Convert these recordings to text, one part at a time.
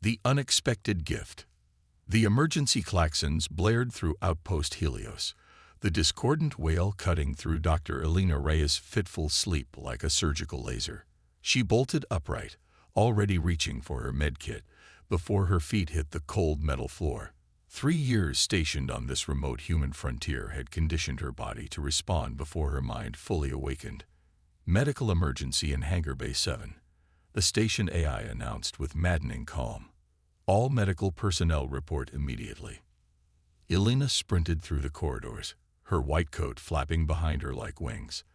The unexpected gift. The emergency klaxons blared through Outpost Helios, the discordant wail cutting through Dr. Elena Reyes' fitful sleep like a surgical laser. She bolted upright, already reaching for her medkit, before her feet hit the cold metal floor. 3 years stationed on this remote human frontier had conditioned her body to respond before her mind fully awakened. Medical emergency in Hangar Bay 7. The station AI announced with maddening calm. All medical personnel report immediately. Elena sprinted through the corridors, her white coat flapping behind her like wings.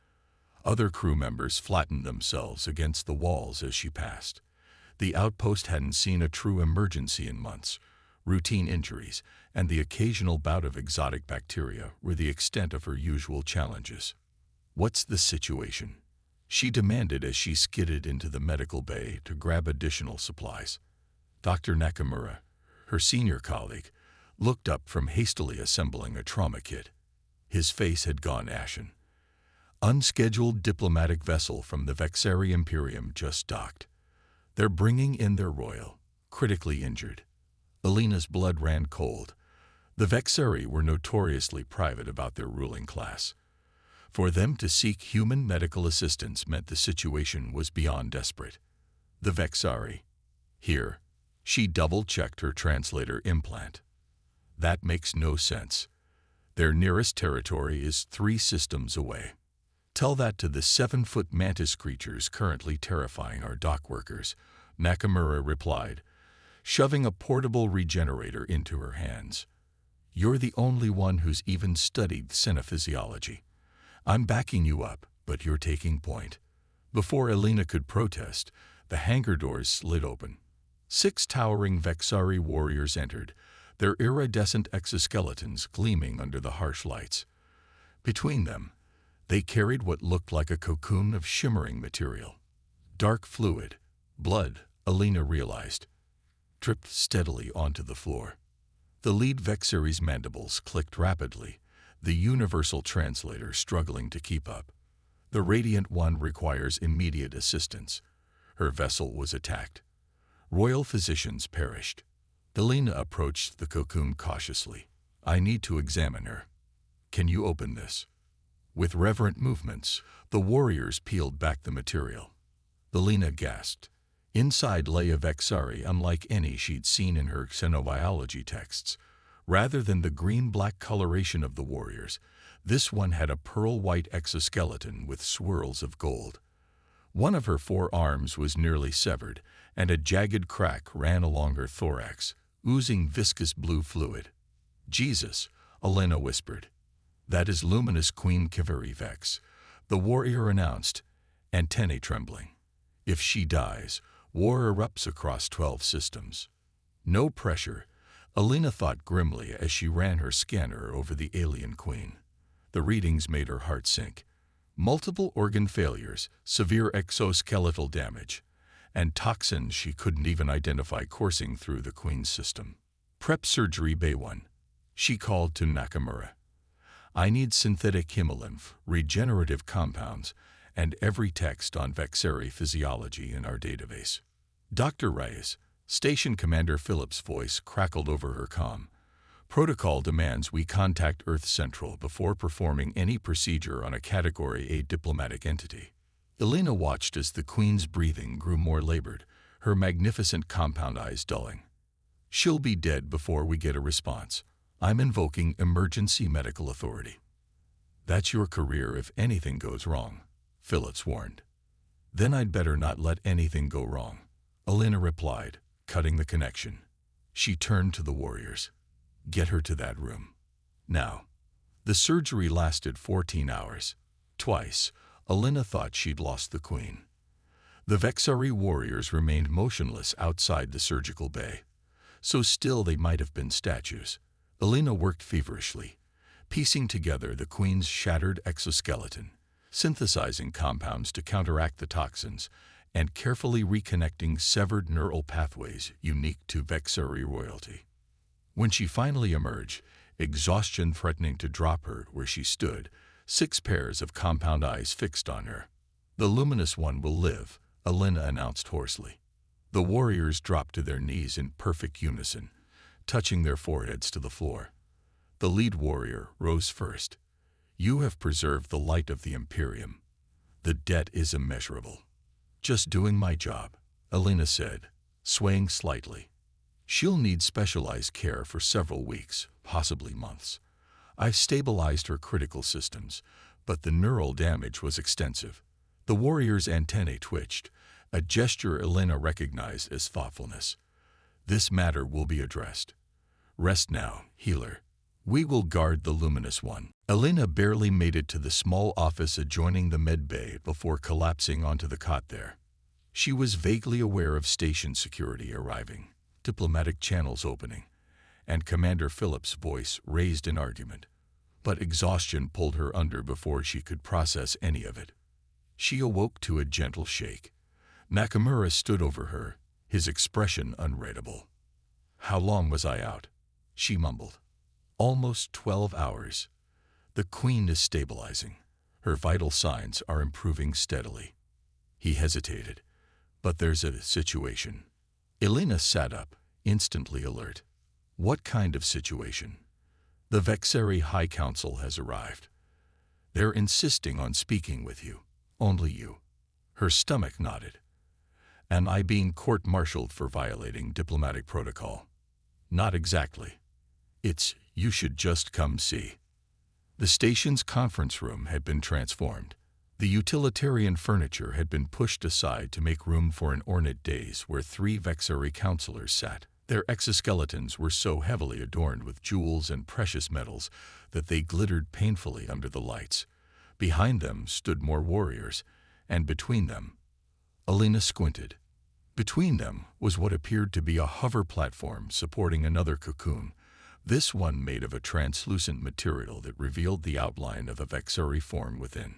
Other crew members flattened themselves against the walls as she passed. The outpost hadn't seen a true emergency in months. Routine injuries and the occasional bout of exotic bacteria were the extent of her usual challenges. "What's the situation?" she demanded as she skidded into the medical bay to grab additional supplies. Dr. Nakamura, her senior colleague, looked up from hastily assembling a trauma kit. His face had gone ashen. "Unscheduled diplomatic vessel from the Vexari Imperium just docked. They're bringing in their royal, critically injured." Elena's blood ran cold. The Vexari were notoriously private about their ruling class. For them to seek human medical assistance meant the situation was beyond desperate. The Vexari. Here. She double-checked her translator implant. That makes no sense. Their nearest territory is 3 systems away. Tell that to the 7-foot mantis creatures currently terrifying our dock workers, Nakamura replied, shoving a portable regenerator into her hands. You're the only one who's even studied cinephysiology. I'm backing you up, but you're taking point. Before Elena could protest, the hangar doors slid open. 6 towering Vexari warriors entered, their iridescent exoskeletons gleaming under the harsh lights. Between them, they carried what looked like a cocoon of shimmering material. Dark fluid, blood, Elena realized, dripped steadily onto the floor. The lead Vexari's mandibles clicked rapidly, the universal translator struggling to keep up. The Radiant One requires immediate assistance. Her vessel was attacked. Royal physicians perished. Elena approached the cocoon cautiously. I need to examine her. Can you open this? With reverent movements, the warriors peeled back the material. Elena gasped. Inside lay a Vexari unlike any she'd seen in her xenobiology texts. Rather than the green-black coloration of the warriors, this one had a pearl-white exoskeleton with swirls of gold. One of her 4 arms was nearly severed, and a jagged crack ran along her thorax, oozing viscous blue fluid. Jesus, Elena whispered. That is luminous Queen Kiveri Vex, the warrior announced, antennae trembling. If she dies, war erupts across 12 systems. No pressure, Elena thought grimly as she ran her scanner over the alien queen. The readings made her heart sink. Multiple organ failures, severe exoskeletal damage, and toxins she couldn't even identify coursing through the queen's system. Prep surgery Bay 1. She called to Nakamura. I need synthetic hemolymph, regenerative compounds, and every text on Vexari physiology in our database. Dr. Reyes, Station Commander Phillips' voice crackled over her comm. Protocol demands we contact Earth Central before performing any procedure on a Category A diplomatic entity. Elena watched as the Queen's breathing grew more labored, her magnificent compound eyes dulling. She'll be dead before we get a response. I'm invoking emergency medical authority. That's your career if anything goes wrong, Phillips warned. Then I'd better not let anything go wrong, Elena replied, cutting the connection. She turned to the warriors. Get her to that room. Now. The surgery lasted 14 hours. Twice, Elena thought she'd lost the queen. The Vexari warriors remained motionless outside the surgical bay. So still they might have been statues. Elena worked feverishly, piecing together the queen's shattered exoskeleton, synthesizing compounds to counteract the toxins, and carefully reconnecting severed neural pathways unique to Vexari royalty. When she finally emerged, exhaustion threatening to drop her where she stood, 6 pairs of compound eyes fixed on her. The luminous one will live, Elena announced hoarsely. The warriors dropped to their knees in perfect unison, touching their foreheads to the floor. The lead warrior rose first. "You have preserved the light of the Imperium. The debt is immeasurable." "Just doing my job," Elena said, swaying slightly. "She'll need specialized care for several weeks, possibly months. I've stabilized her critical systems, but the neural damage was extensive." The warrior's antennae twitched, a gesture Elena recognized as thoughtfulness. "This matter will be addressed. Rest now, healer. We will guard the luminous one." Elena barely made it to the small office adjoining the med bay before collapsing onto the cot there. She was vaguely aware of station security arriving, diplomatic channels opening, and Commander Phillips' voice raised in argument. But exhaustion pulled her under before she could process any of it. She awoke to a gentle shake. Nakamura stood over her, his expression unreadable. "How long was I out?" she mumbled. "Almost 12 hours. The Queen is stabilizing. Her vital signs are improving steadily." He hesitated. "But there's a situation." Elena sat up, instantly alert. "What kind of situation?" "The Vexeri High Council has arrived. They're insisting on speaking with you. Only you." Her stomach nodded. "Am I being court-martialed for violating diplomatic protocol?" "Not exactly. It's, you should just come see." The station's conference room had been transformed. The utilitarian furniture had been pushed aside to make room for an ornate dais where 3 Vexeri counselors sat. Their exoskeletons were so heavily adorned with jewels and precious metals that they glittered painfully under the lights. Behind them stood more warriors, and between them, Elena squinted. Between them was what appeared to be a hover platform supporting another cocoon, this one made of a translucent material that revealed the outline of a Vexeri form within.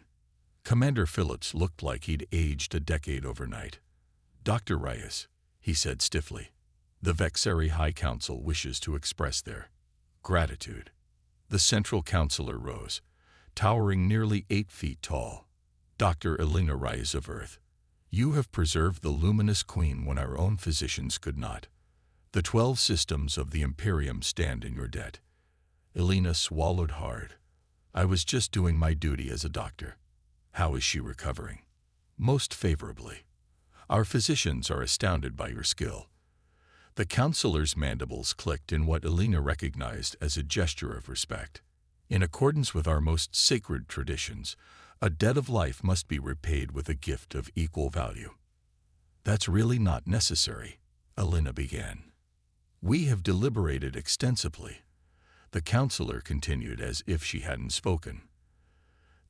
Commander Phillips looked like he'd aged a decade overnight. "Dr. Reyes," he said stiffly, "the Vexeri High Council wishes to express their gratitude." The central counselor rose, towering nearly 8 feet tall. "Dr. Elena Reyes of Earth, you have preserved the luminous Queen when our own physicians could not. The 12 systems of the Imperium stand in your debt." Elena swallowed hard. "I was just doing my duty as a doctor." "How is she recovering?" "Most favorably. Our physicians are astounded by your skill." The counselor's mandibles clicked in what Elena recognized as a gesture of respect. "In accordance with our most sacred traditions, a debt of life must be repaid with a gift of equal value." "That's really not necessary," Elena began. "We have deliberated extensively," the counselor continued as if she hadn't spoken.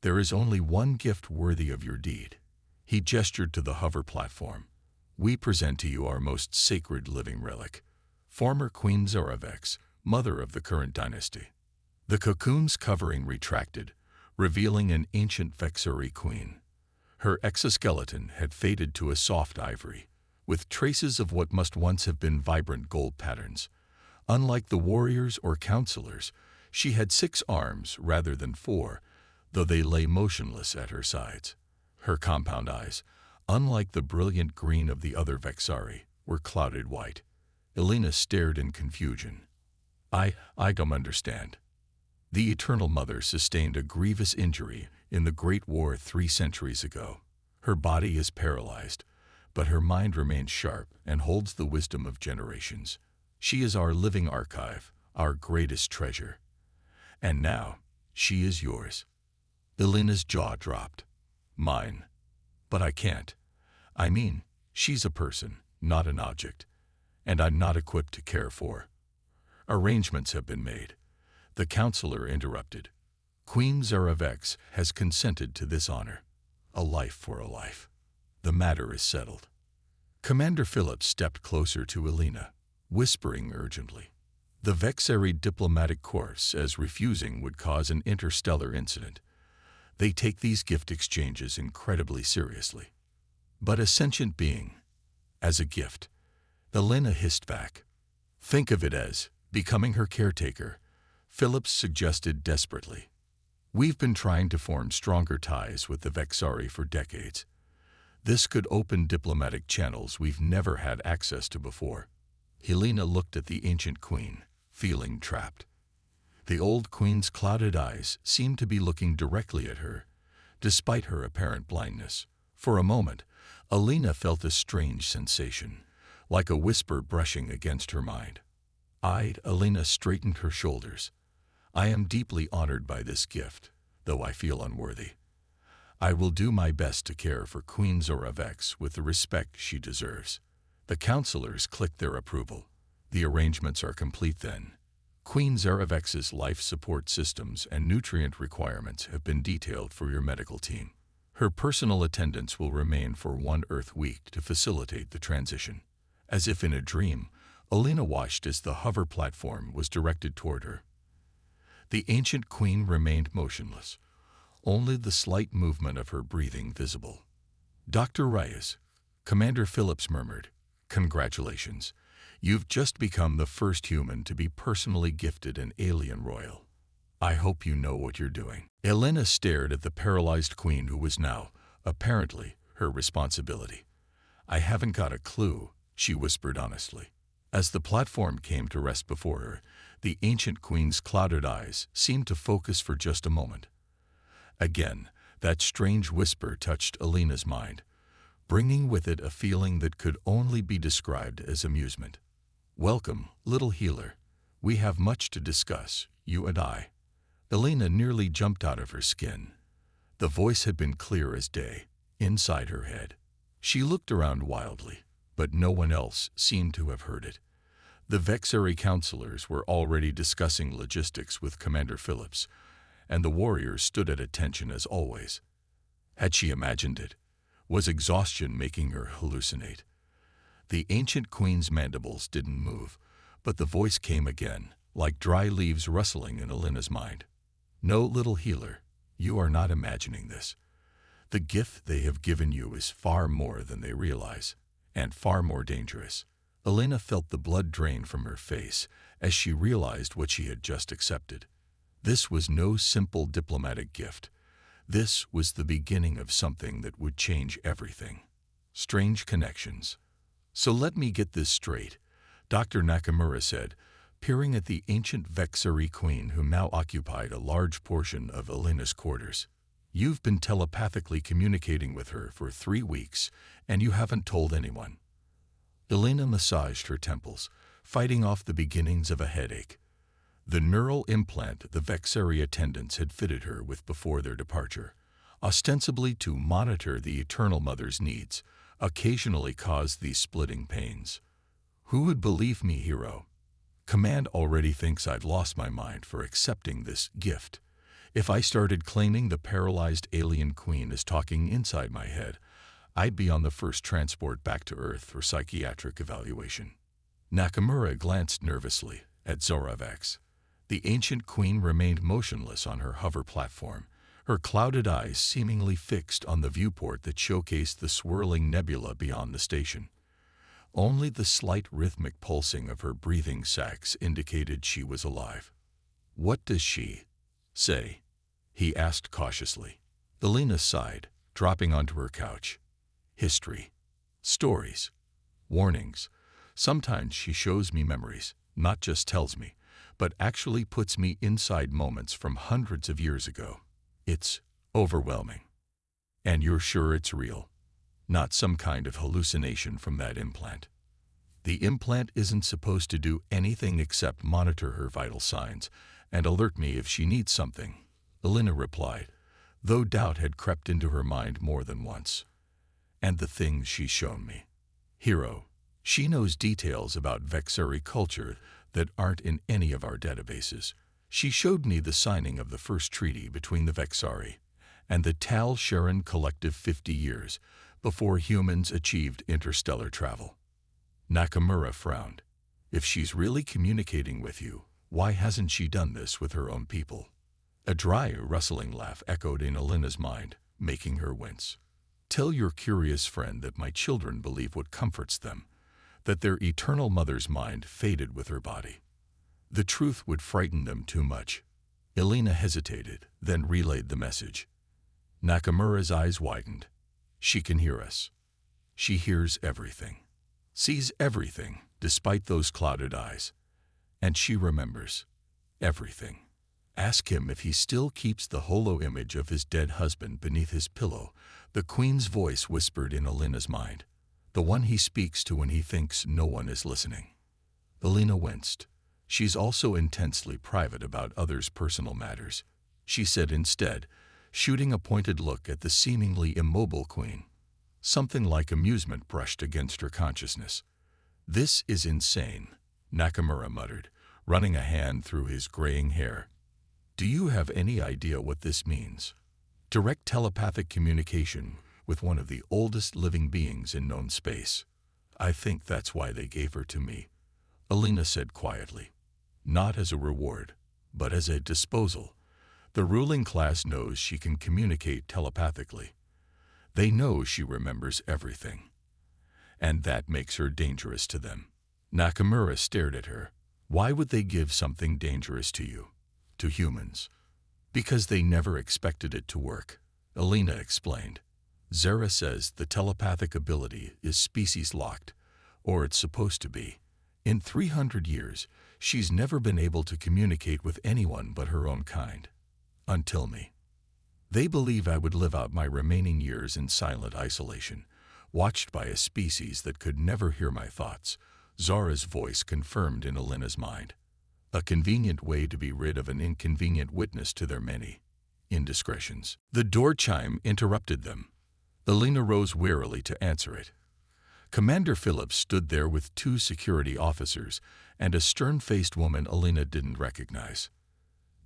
"There is only one gift worthy of your deed." He gestured to the hover platform. "We present to you our most sacred living relic, former Queen Zoravex, mother of the current dynasty." The cocoon's covering retracted, revealing an ancient Vexeri queen. Her exoskeleton had faded to a soft ivory, with traces of what must once have been vibrant gold patterns. Unlike the warriors or counselors, she had 6 arms rather than 4, though they lay motionless at her sides. Her compound eyes, unlike the brilliant green of the other Vexari, were clouded white. Elena stared in confusion. I don't understand." "The Eternal Mother sustained a grievous injury in the Great War 3 centuries ago. Her body is paralyzed, but her mind remains sharp and holds the wisdom of generations. She is our living archive, our greatest treasure. And now, she is yours." Elena's jaw dropped. "Mine. But I can't. I mean, she's a person, not an object, and I'm not equipped to care for." "Arrangements have been made," the counselor interrupted. "Queen Zoravex has consented to this honor. A life for a life. The matter is settled." Commander Phillips stepped closer to Elena, whispering urgently. "The Vexeri diplomatic corps says refusing would cause an interstellar incident. They take these gift exchanges incredibly seriously." "But a sentient being, as a gift," Elena hissed back. "Think of it as becoming her caretaker," Phillips suggested desperately. "We've been trying to form stronger ties with the Vexari for decades. This could open diplomatic channels we've never had access to before. Helena looked at the ancient queen, feeling trapped. The old queen's clouded eyes seemed to be looking directly at her, despite her apparent blindness. For a moment, Helena felt a strange sensation, like a whisper brushing against her mind. Helena straightened her shoulders. I am deeply honored by this gift, though I feel unworthy. I will do my best to care for Queen Zora Vex with the respect she deserves. The counselors clicked their approval. The arrangements are complete then. Queen Zora Vex's life support systems and nutrient requirements have been detailed for your medical team. Her personal attendants will remain for 1 Earth week to facilitate the transition. As if in a dream, Helena watched as the hover platform was directed toward her. The ancient queen remained motionless, only the slight movement of her breathing visible. Dr. Reyes, Commander Phillips murmured, "Congratulations. You've just become the first human to be personally gifted an alien royal. I hope you know what you're doing." Helena stared at the paralyzed queen who was now, apparently, her responsibility. "I haven't got a clue," she whispered honestly. As the platform came to rest before her, the ancient queen's clouded eyes seemed to focus for just a moment. Again, that strange whisper touched Helena's mind, bringing with it a feeling that could only be described as amusement. "Welcome, little healer. We have much to discuss, you and I." Helena nearly jumped out of her skin. The voice had been clear as day, inside her head. She looked around wildly, but no one else seemed to have heard it. The Vexari counselors were already discussing logistics with Commander Phillips, and the warriors stood at attention as always. Had she imagined it? Was exhaustion making her hallucinate? The ancient queen's mandibles didn't move, but the voice came again, like dry leaves rustling in Helena's mind. "No, little healer, you are not imagining this. The gift they have given you is far more than they realize, and far more dangerous." Helena felt the blood drain from her face as she realized what she had just accepted. This was no simple diplomatic gift. This was the beginning of something that would change everything. Strange connections. "So let me get this straight," Dr. Nakamura said, peering at the ancient Vexari queen who now occupied a large portion of Helena's quarters. "You've been telepathically communicating with her for 3 weeks, and you haven't told anyone." Helena massaged her temples, fighting off the beginnings of a headache. The neural implant the Vexari attendants had fitted her with before their departure, ostensibly to monitor the Eternal Mother's needs, occasionally caused these splitting pains. Who would believe me, hero? Command already thinks I've lost my mind for accepting this gift. If I started claiming the paralyzed alien queen is talking inside my head, I'd be on the first transport back to Earth for psychiatric evaluation. Nakamura glanced nervously at Zora Vex. The ancient queen remained motionless on her hover platform, her clouded eyes seemingly fixed on the viewport that showcased the swirling nebula beyond the station. Only the slight rhythmic pulsing of her breathing sacs indicated she was alive. "What does she say?" he asked cautiously. Helena sighed, dropping onto her couch. "History. Stories. Warnings. Sometimes she shows me memories, not just tells me, but actually puts me inside moments from hundreds of years ago. It's overwhelming. And you're sure it's real? Not some kind of hallucination from that implant?" "The implant isn't supposed to do anything except monitor her vital signs and alert me if she needs something," Helena replied, though doubt had crept into her mind more than once. "And the things she's shown me. Hero, she knows details about Vexari culture that aren't in any of our databases. She showed me the signing of the first treaty between the Vexari and the Tal Sharon Collective 50 years before humans achieved interstellar travel." Nakamura frowned. "If she's really communicating with you, why hasn't she done this with her own people?" A dry, rustling laugh echoed in Helena's mind, making her wince. "Tell your curious friend that my children believe what comforts them, that their eternal mother's mind faded with her body. The truth would frighten them too much." Helena hesitated, then relayed the message. Nakamura's eyes widened. She can hear us. She hears everything, sees everything despite those clouded eyes. And she remembers everything. Ask him if he still keeps the holo image of his dead husband beneath his pillow, the Queen's voice whispered in Alina's mind, the one he speaks to when he thinks no one is listening. Alina winced. She's also intensely private about others' personal matters, she said instead, shooting a pointed look at the seemingly immobile Queen. Something like amusement brushed against her consciousness. This is insane, Nakamura muttered, running a hand through his graying hair. Do you have any idea what this means? Direct telepathic communication with one of the oldest living beings in known space. I think that's why they gave her to me, Alina said quietly. Not as a reward, but as a disposal. The ruling class knows she can communicate telepathically. They know she remembers everything. And that makes her dangerous to them. Nakamura stared at her. Why would they give something dangerous to you? To humans? Because they never expected it to work, Alina explained. Zara says the telepathic ability is species-locked, or it's supposed to be. In 300 years, she's never been able to communicate with anyone but her own kind. Until me. They believe I would live out my remaining years in silent isolation, watched by a species that could never hear my thoughts, Zara's voice confirmed in Alina's mind. A convenient way to be rid of an inconvenient witness to their many indiscretions. The door chime interrupted them. Alina rose wearily to answer it. Commander Phillips stood there with 2 security officers and a stern-faced woman Alina didn't recognize.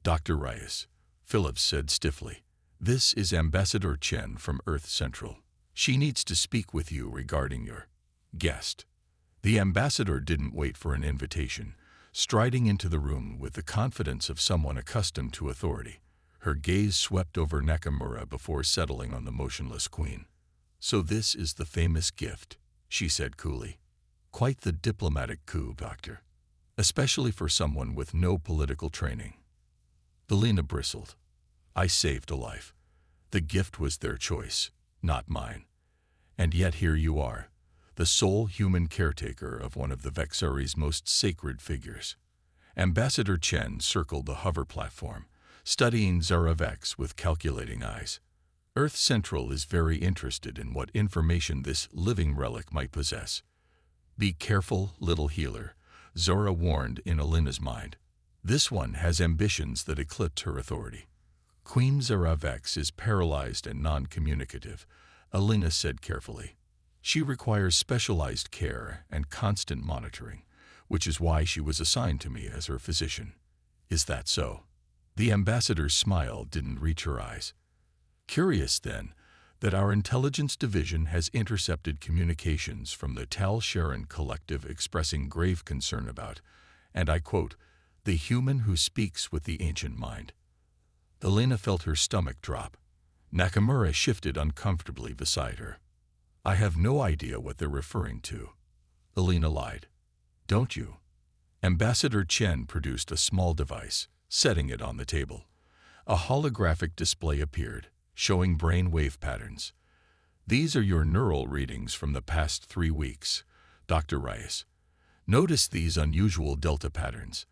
Dr. Reyes, Phillips said stiffly, this is Ambassador Chen from Earth Central. She needs to speak with you regarding your guest. The ambassador didn't wait for an invitation, striding into the room with the confidence of someone accustomed to authority. Her gaze swept over Nakamura before settling on the motionless Queen. So this is the famous gift, she said coolly. Quite the diplomatic coup, Doctor. Especially for someone with no political training. Alina bristled. I saved a life. The gift was their choice, not mine. And yet here you are, the sole human caretaker of one of the Vexari's most sacred figures. Ambassador Chen circled the hover platform, studying Zara Vex with calculating eyes. Earth Central is very interested in what information this living relic might possess. Be careful, little healer, Zora warned in Alina's mind. This one has ambitions that eclipse her authority. Queen Zara Vex is paralyzed and non-communicative, Alina said carefully. She requires specialized care and constant monitoring, which is why she was assigned to me as her physician. Is that so? The ambassador's smile didn't reach her eyes. Curious, then, that our intelligence division has intercepted communications from the Tal Sharon collective expressing grave concern about, and I quote, the human who speaks with the ancient mind. Alina felt her stomach drop. Nakamura shifted uncomfortably beside her. I have no idea what they're referring to. Alina lied. Don't you? Ambassador Chen produced a small device, setting it on the table. A holographic display appeared, showing brain wave patterns. These are your neural readings from the past 3 weeks, Dr. Reyes. Notice these unusual delta patterns.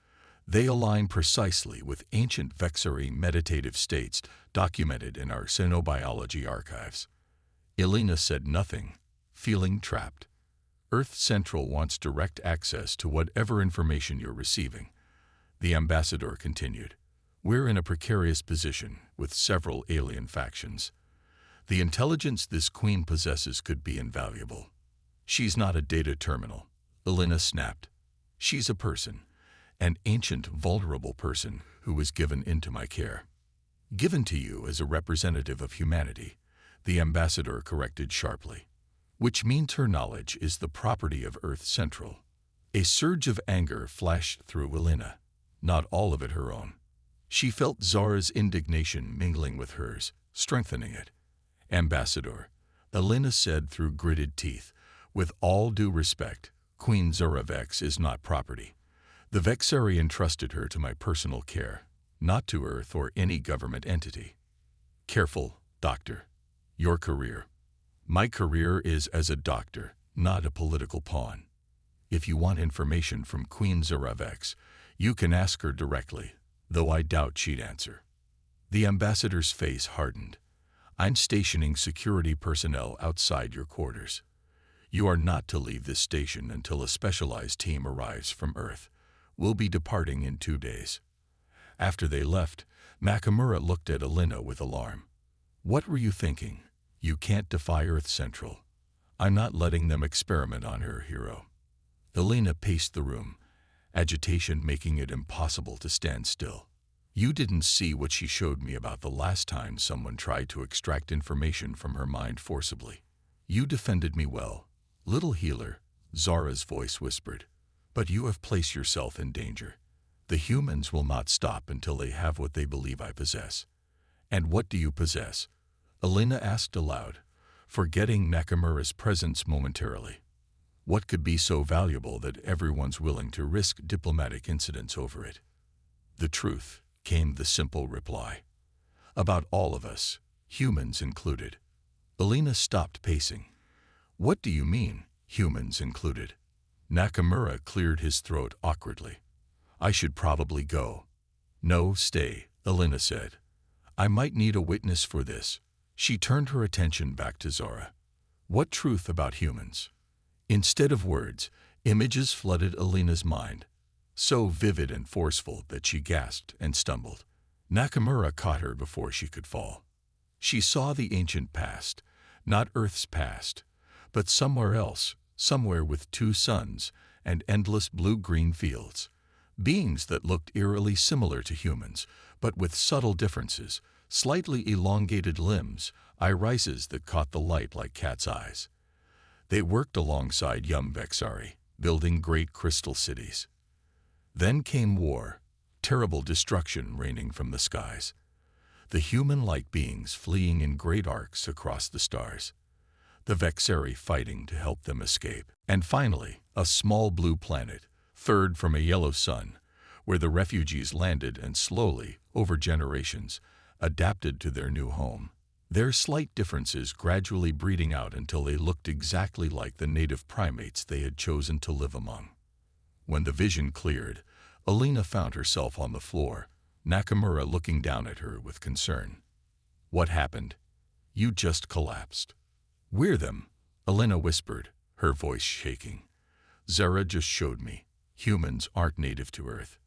They align precisely with ancient Vexari meditative states documented in our xenobiology archives. Alina said nothing, feeling trapped. Earth Central wants direct access to whatever information you're receiving. The ambassador continued. We're in a precarious position with several alien factions. The intelligence this queen possesses could be invaluable. She's not a data terminal, Alina snapped. She's a person, an ancient, vulnerable person who was given into my care. Given to you as a representative of humanity, the ambassador corrected sharply. Which means her knowledge is the property of Earth Central. A surge of anger flashed through Alina, not all of it her own. She felt Zara's indignation mingling with hers, strengthening it. Ambassador, Alina said through gritted teeth, with all due respect, Queen Zara Vex is not property. The Vexari entrusted her to my personal care, not to Earth or any government entity. Careful, Doctor. Your career. My career is as a doctor, not a political pawn. If you want information from Queen Zaravex, you can ask her directly, though I doubt she'd answer. The ambassador's face hardened. I'm stationing security personnel outside your quarters. You are not to leave this station until a specialized team arrives from Earth. We'll be departing in 2 days. After they left, Nakamura looked at Alina with alarm. What were you thinking? You can't defy Earth Central. I'm not letting them experiment on her, hero. Alina paced the room, agitation making it impossible to stand still. You didn't see what she showed me about the last time someone tried to extract information from her mind forcibly. You defended me well, little healer, Zara's voice whispered. But you have placed yourself in danger. The humans will not stop until they have what they believe I possess. And what do you possess? Alina asked aloud, forgetting Nakamura's presence momentarily. What could be so valuable that everyone's willing to risk diplomatic incidents over it? The truth, came the simple reply. About all of us, humans included. Alina stopped pacing. What do you mean, humans included? Nakamura cleared his throat awkwardly. I should probably go. No, stay, Alina said. I might need a witness for this. She turned her attention back to Zara. What truth about humans? Instead of words, images flooded Alina's mind, so vivid and forceful that she gasped and stumbled. Nakamura caught her before she could fall. She saw the ancient past, not Earth's past, but somewhere else, somewhere with 2 suns and endless blue-green fields. Beings that looked eerily similar to humans, but with subtle differences, slightly elongated limbs, irises that caught the light like cat's eyes. They worked alongside young Vexari, building great crystal cities. Then came war, terrible destruction raining from the skies. The human-like beings fleeing in great arcs across the stars. The Vexari fighting to help them escape. And finally, a small blue planet, third from a yellow sun, where the refugees landed and slowly, over generations, adapted to their new home. Their slight differences gradually breeding out until they looked exactly like the native primates they had chosen to live among. When the vision cleared, Alina found herself on the floor, Nakamura looking down at her with concern. What happened? You just collapsed. We're them, Alina whispered, her voice shaking. Zara just showed me. Humans aren't native to Earth.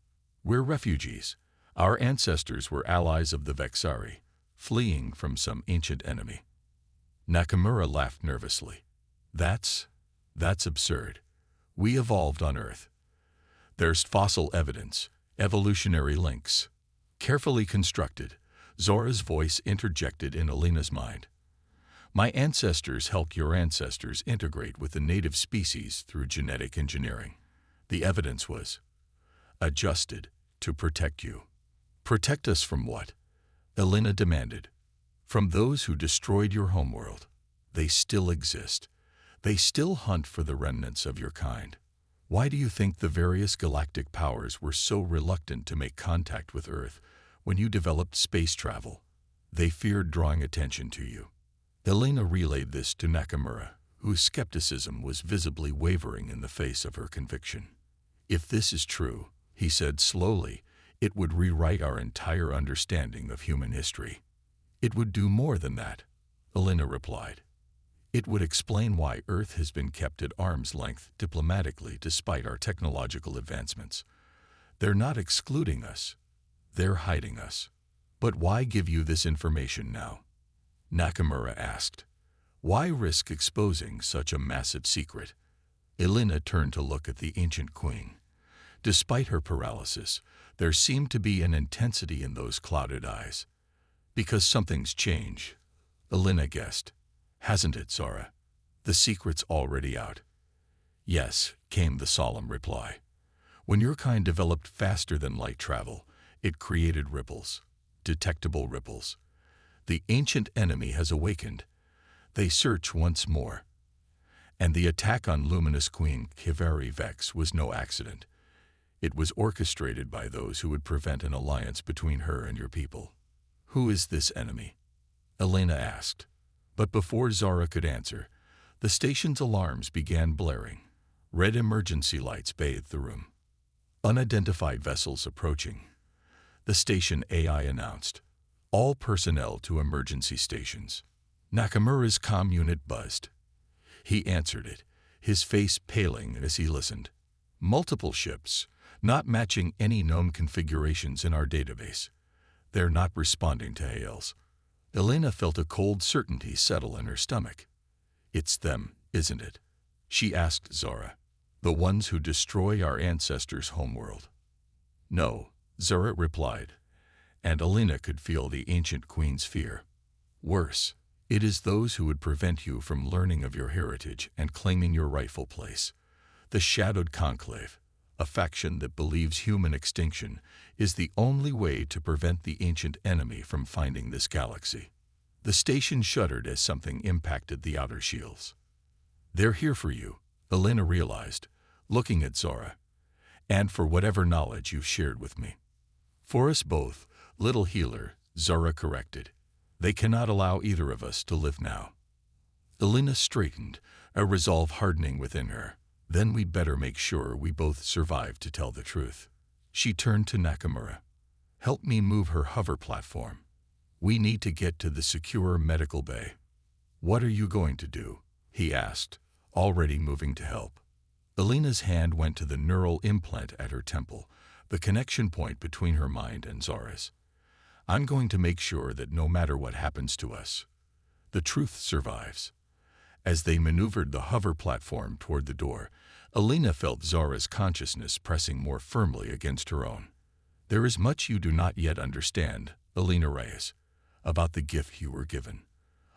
We're refugees. Our ancestors were allies of the Vexari, fleeing from some ancient enemy. Nakamura laughed nervously. That's absurd. We evolved on Earth. There's fossil evidence, evolutionary links. Carefully constructed, Zora's voice interjected in Alina's mind. My ancestors helped your ancestors integrate with the native species through genetic engineering. The evidence was adjusted to protect you. Protect us from what? Alina demanded. From those who destroyed your homeworld. They still exist. They still hunt for the remnants of your kind. Why do you think the various galactic powers were so reluctant to make contact with Earth when you developed space travel? They feared drawing attention to you. Alina relayed this to Nakamura, whose skepticism was visibly wavering in the face of her conviction. If this is true, he said slowly, it would rewrite our entire understanding of human history. It would do more than that, Alina replied. It would explain why Earth has been kept at arm's length diplomatically despite our technological advancements. They're not excluding us. They're hiding us. But why give you this information now? Nakamura asked. Why risk exposing such a massive secret? Alina turned to look at the ancient queen. Despite her paralysis, there seemed to be an intensity in those clouded eyes. Because something's changed, Alina guessed. Hasn't it, Zara? The secret's already out. Yes, came the solemn reply. When your kind developed faster than light travel, it created ripples, detectable ripples. The ancient enemy has awakened. They search once more. And the attack on Luminous Queen Kivari Vex was no accident. It was orchestrated by those who would prevent an alliance between her and your people. Who is this enemy? Alina asked. But before Zara could answer, the station's alarms began blaring. Red emergency lights bathed the room. Unidentified vessels approaching. The station AI announced, "All personnel to emergency stations." Nakamura's comm unit buzzed. He answered it, his face paling as he listened. "Multiple ships, not matching any known configurations in our database. They're not responding to hails." Elena felt a cold certainty settle in her stomach. "It's them, isn't it?" she asked Zara. "The ones who destroy our ancestors' homeworld." "No," Zara replied, and Elena could feel the ancient queen's fear. "Worse, it is those who would prevent you from learning of your heritage and claiming your rightful place. The Shadowed Conclave, a faction that believes human extinction is the only way to prevent the ancient enemy from finding this galaxy." The station shuddered as something impacted the outer shields. "They're here for you," Elena realized, looking at Zara, "and for whatever knowledge you've shared with me." "For us both, little healer," Zara corrected. "They cannot allow either of us to live now." Elena straightened, a resolve hardening within her. "Then we'd better make sure we both survive to tell the truth." She turned to Nakamura. "Help me move her hover platform. We need to get to the secure medical bay." "What are you going to do?" he asked, already moving to help. Elena's hand went to the neural implant at her temple, the connection point between her mind and Zara's. "I'm going to make sure that no matter what happens to us, the truth survives." As they maneuvered the hover platform toward the door, Elena felt Zara's consciousness pressing more firmly against her own. "There is much you do not yet understand, Elena Reyes, about the gift you were given,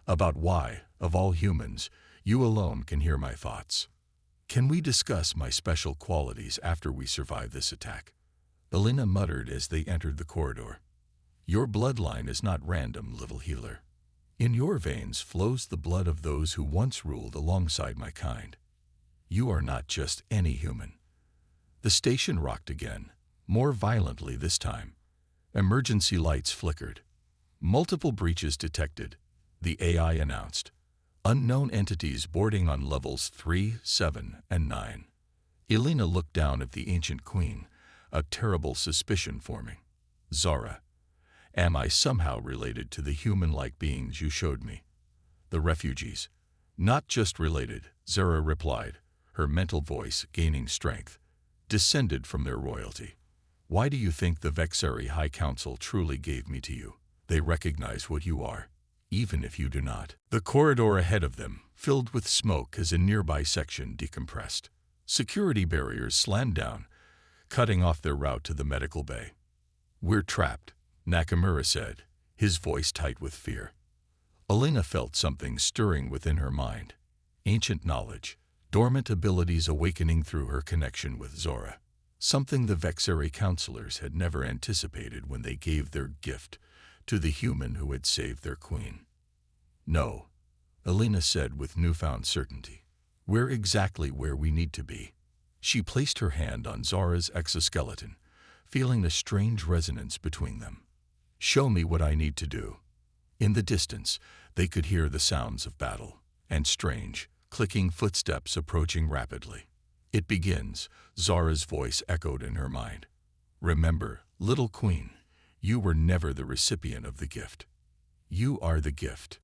about why, of all humans, you alone can hear my thoughts. Can we discuss my special qualities after we survive this attack?" Elena muttered as they entered the corridor. "Your bloodline is not random, little healer. In your veins flows the blood of those who once ruled alongside my kind. You are not just any human." The station rocked again, more violently this time. Emergency lights flickered. "Multiple breaches detected," the AI announced. "Unknown entities boarding on levels 3, 7, and 9. Elena looked down at the ancient queen, a terrible suspicion forming. "Zara, am I somehow related to the human-like beings you showed me?" "The refugees." "Not just related," Zara replied, her mental voice gaining strength. "Descended from their royalty. Why do you think the Vexari High Council truly gave me to you? They recognize what you are, even if you do not." The corridor ahead of them filled with smoke as a nearby section decompressed. Security barriers slammed down, cutting off their route to the medical bay. "We're trapped," Nakamura said, his voice tight with fear. Elena felt something stirring within her mind. Ancient knowledge, dormant abilities awakening through her connection with Zora. Something the Vexari counselors had never anticipated when they gave their gift to the human who had saved their queen. "No," Elena said with newfound certainty. "We're exactly where we need to be." She placed her hand on Zora's exoskeleton, feeling a strange resonance between them. "Show me what I need to do." In the distance, they could hear the sounds of battle, and strange, clicking footsteps approaching rapidly. "It begins," Zora's voice echoed in her mind. "Remember, little queen, you were never the recipient of the gift. You are the gift."